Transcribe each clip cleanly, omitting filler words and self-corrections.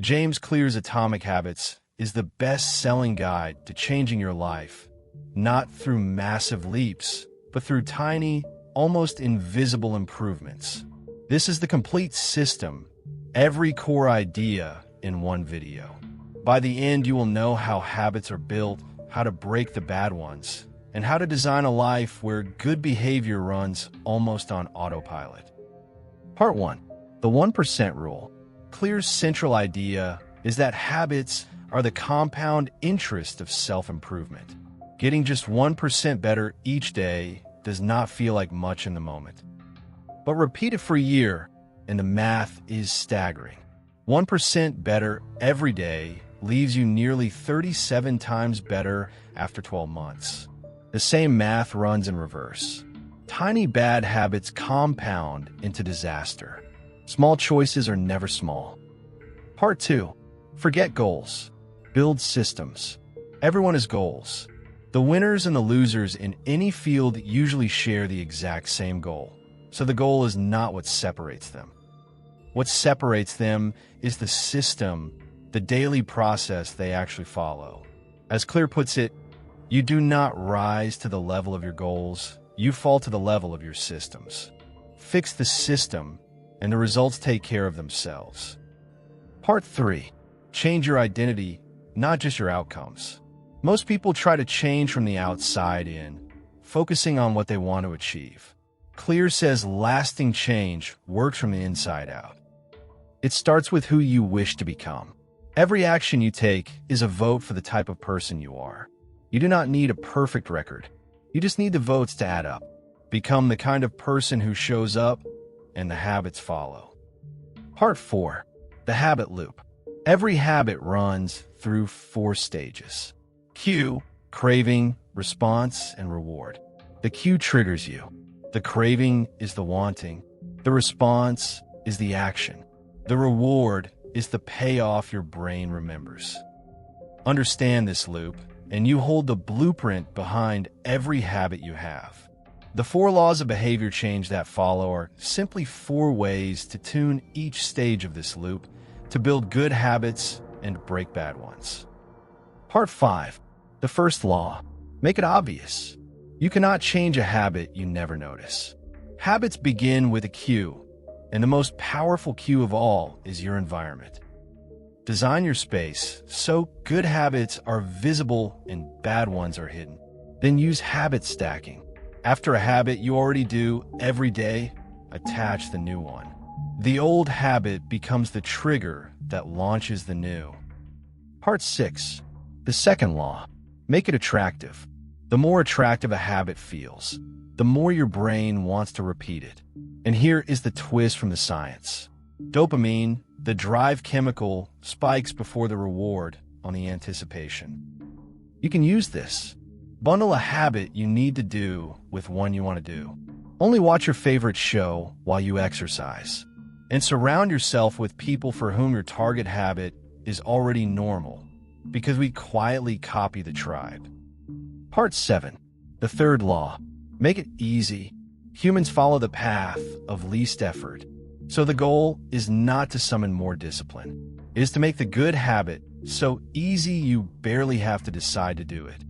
James Clear's Atomic Habits is the best-selling guide to changing your life, not through massive leaps, but through tiny, almost invisible improvements. This is the complete system, every core idea in one video. By the end, you will know how habits are built, how to break the bad ones, and how to design a life where good behavior runs almost on autopilot. Part 1. The 1% Rule. Clear's central idea is that habits are the compound interest of self-improvement. Getting just 1% better each day does not feel like much in the moment. But repeat it for a year, and the math is staggering. 1% better every day leaves you nearly 37 times better after 12 months. The same math runs in reverse. Tiny bad habits compound into disaster. Small choices are never small. Part 2. Forget goals. Build systems. Everyone has goals. The winners and the losers in any field usually share the exact same goal. So the goal is not what separates them. What separates them is the system, the daily process they actually follow. As Clear puts it, you do not rise to the level of your goals, you fall to the level of your systems. Fix the system, and the results take care of themselves. Part 3. Change your identity, not just your outcomes. Most people try to change from the outside in, focusing on what they want to achieve. Clear says lasting change works from the inside out. It starts with who you wish to become. Every action you take is a vote for the type of person you are. You do not need a perfect record. You just need the votes to add up. Become the kind of person who shows up, and the habits follow. Part 4. The habit loop. Every habit runs through 4 stages. Cue, craving, response, and reward. The cue triggers you. The craving is the wanting. The response is the action. The reward is the payoff your brain remembers. Understand this loop, and you hold the blueprint behind every habit you have. The 4 laws of behavior change that follow are simply 4 ways to tune each stage of this loop to build good habits and break bad ones. Part 5. The first law. Make it obvious. You cannot change a habit you never notice. Habits begin with a cue, and the most powerful cue of all is your environment. Design your space so good habits are visible and bad ones are hidden. Then use habit stacking. After a habit you already do every day, attach the new one. The old habit becomes the trigger that launches the new. Part 6. The second law. Make it attractive. The more attractive a habit feels, the more your brain wants to repeat it. And here is the twist from the science. Dopamine, the drive chemical, spikes before the reward on the anticipation. You can use this. Bundle a habit you need to do with one you want to do. Only watch your favorite show while you exercise. And surround yourself with people for whom your target habit is already normal, because we quietly copy the tribe. Part 7. The third law. Make it easy. Humans follow the path of least effort. So the goal is not to summon more discipline. It is to make the good habit so easy you barely have to decide to do it.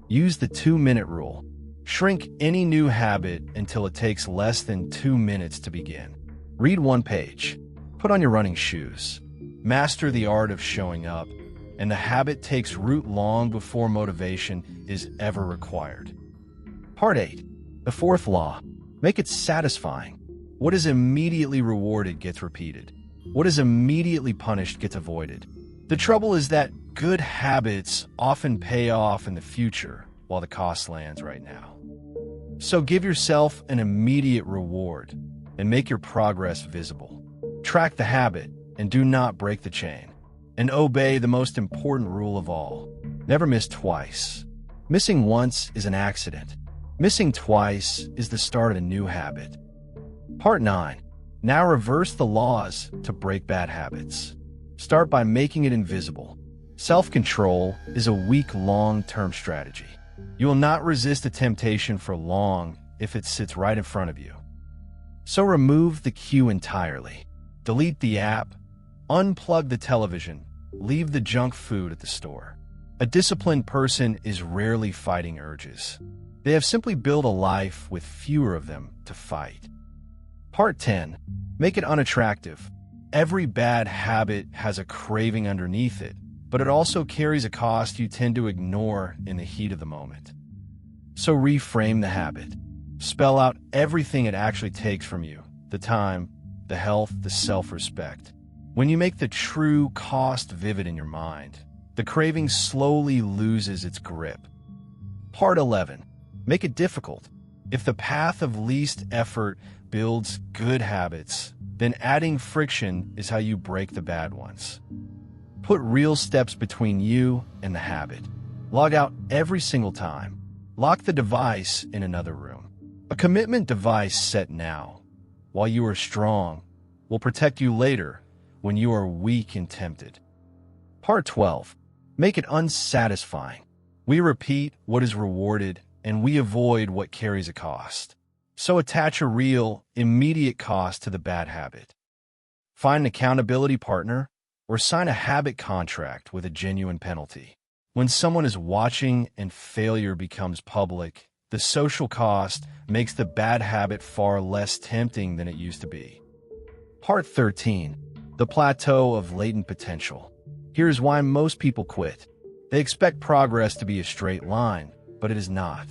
Use the 2-minute rule. Shrink any new habit until it takes less than 2 minutes to begin. Read 1 page. Put on your running shoes. Master the art of showing up, and the habit takes root long before motivation is ever required. Part 8. The fourth law. Make it satisfying. What is immediately rewarded gets repeated. What is immediately punished gets avoided. The trouble is that good habits often pay off in the future while the cost lands right now. So give yourself an immediate reward and make your progress visible. Track the habit and do not break the chain. And obey the most important rule of all. Never miss twice. Missing once is an accident. Missing twice is the start of a new habit. Part 9. Now reverse the laws to break bad habits. Start by making it invisible. Self-control is a weak long-term strategy. You will not resist a temptation for long if it sits right in front of you. So remove the cue entirely. Delete the app, Unplug the television. Leave the junk food at the store. A disciplined person is rarely fighting urges. They have simply built a life with fewer of them to fight. Part 10. Make it unattractive. Every bad habit has a craving underneath it, but it also carries a cost you tend to ignore in the heat of the moment. So reframe the habit. Spell out everything it actually takes from you: the time, the health, the self-respect. When you make the true cost vivid in your mind, the craving slowly loses its grip. Part 11. Make it difficult. If the path of least effort builds good habits, then adding friction is how you break the bad ones. Put real steps between you and the habit. Log out every single time. Lock the device in another room. A commitment device set now, while you are strong, will protect you later when you are weak and tempted. Part 12. Make it unsatisfying. We repeat what is rewarded, and we avoid what carries a cost. So attach a real, immediate cost to the bad habit. Find an accountability partner or sign a habit contract with a genuine penalty. When someone is watching and failure becomes public, the social cost makes the bad habit far less tempting than it used to be. Part 13. The plateau of latent potential. Here's why most people quit. They expect progress to be a straight line, but it is not.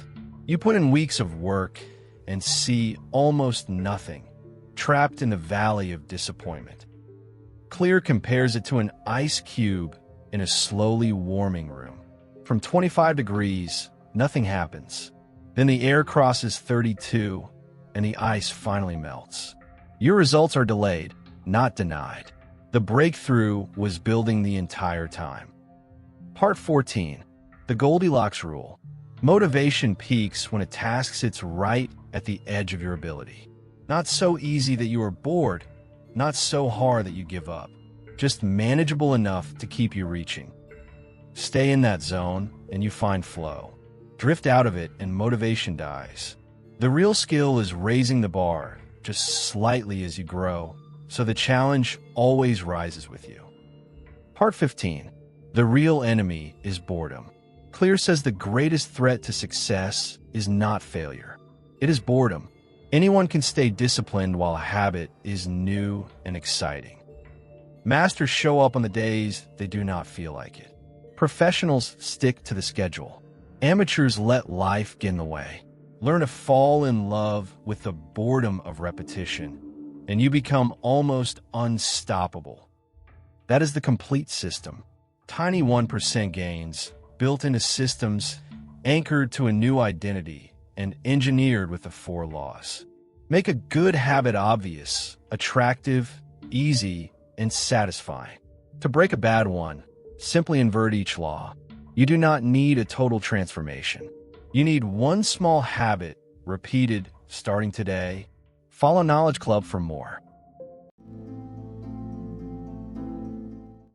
You put in weeks of work and see almost nothing, trapped in the valley of disappointment. Clear compares it to an ice cube in a slowly warming room. From 25 degrees, nothing happens. Then the air crosses 32, and the ice finally melts. Your results are delayed, not denied. The breakthrough was building the entire time. Part 14. The Goldilocks Rule. Motivation peaks when a task sits right at the edge of your ability. Not so easy that you are bored, not so hard that you give up. Just manageable enough to keep you reaching. Stay in that zone and you find flow. Drift out of it and motivation dies. The real skill is raising the bar just slightly as you grow, so the challenge always rises with you. Part 15. The real enemy is boredom. Clear says the greatest threat to success is not failure. It is boredom. Anyone can stay disciplined while a habit is new and exciting. Masters show up on the days they do not feel like it. Professionals stick to the schedule. Amateurs let life get in the way. Learn to fall in love with the boredom of repetition, and you become almost unstoppable. That is the complete system. Tiny 1% gains, built into systems, anchored to a new identity, and engineered with the 4 laws. Make a good habit obvious, attractive, easy, and satisfying. To break a bad one, simply invert each law. You do not need a total transformation. You need one small habit, repeated starting today. Follow Knowledge Club for more.